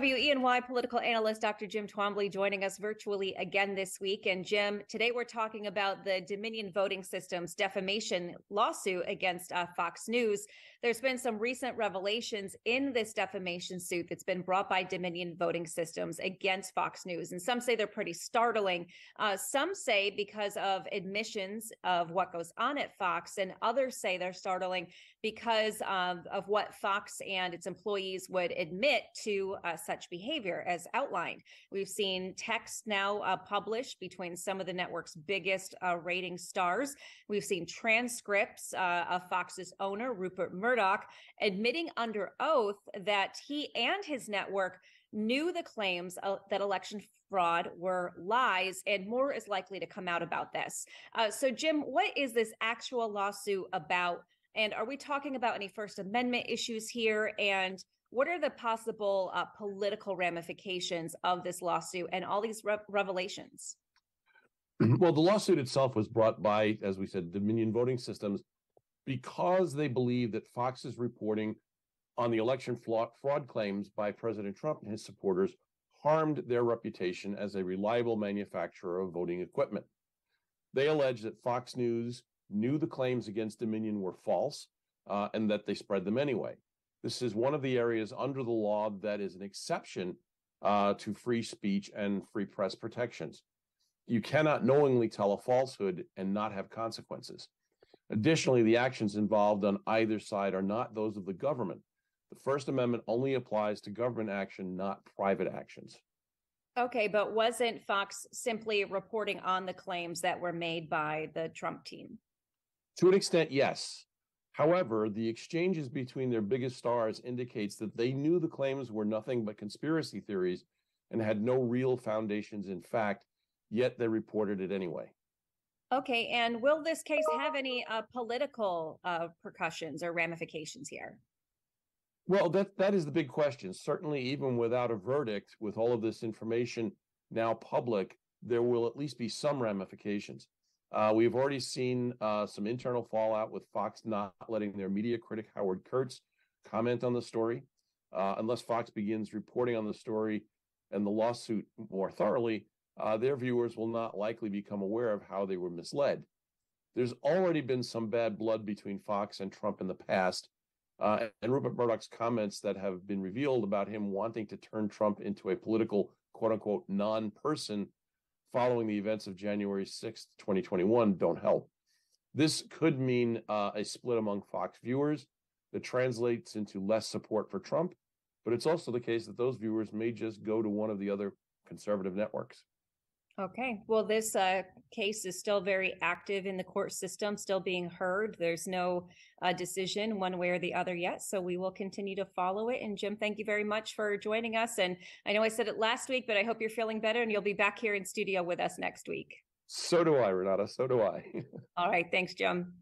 WENY political analyst Dr. Jim Twombly joining us virtually again this week. And Jim, today we're talking about the Dominion Voting Systems defamation lawsuit against Fox News. There's been some recent revelations in this defamation suit that's been brought by Dominion Voting Systems against Fox News. And some say they're pretty startling. Some say because of admissions of what goes on at Fox, and others say they're startling because of what Fox and its employees would admit to such behavior as outlined. We've seen texts now published between some of the network's biggest rating stars. We've seen transcripts of Fox's owner, Rupert Murdoch, admitting under oath that he and his network knew the claims that election fraud were lies, and more is likely to come out about this. So, Jim, what is this actual lawsuit about? And are we talking about any First Amendment issues here? And what are the possible political ramifications of this lawsuit and all these revelations? Well, the lawsuit itself was brought by, as we said, Dominion Voting Systems, because they believe that Fox's reporting on the election fraud claims by President Trump and his supporters harmed their reputation as a reliable manufacturer of voting equipment. They allege that Fox News knew the claims against Dominion were false and that they spread them anyway. This is one of the areas under the law that is an exception to free speech and free press protections. You cannot knowingly tell a falsehood and not have consequences. Additionally, the actions involved on either side are not those of the government. The First Amendment only applies to government action, not private actions. Okay, but wasn't Fox simply reporting on the claims that were made by the Trump team? To an extent, yes. However, the exchanges between their biggest stars indicates that they knew the claims were nothing but conspiracy theories and had no real foundations in fact, yet they reported it anyway. Okay, and will this case have any political repercussions or ramifications here? Well, that is the big question. Certainly, even without a verdict, with all of this information now public, there will at least be some ramifications. We've already seen some internal fallout with Fox not letting their media critic Howard Kurtz comment on the story. Unless Fox begins reporting on the story and the lawsuit more thoroughly, their viewers will not likely become aware of how they were misled. There's already been some bad blood between Fox and Trump in the past, and Rupert Murdoch's comments that have been revealed about him wanting to turn Trump into a political, quote-unquote, non-person following the events of January 6th, 2021 don't help. This could mean a split among Fox viewers that translates into less support for Trump, but it's also the case that those viewers may just go to one of the other conservative networks. Okay, well, this case is still very active in the court system, still being heard. There's no decision one way or the other yet, so we will continue to follow it. And Jim, thank you very much for joining us. And I know I said it last week, but I hope you're feeling better and you'll be back here in studio with us next week. So do I, Renata. So do I. All right, thanks, Jim.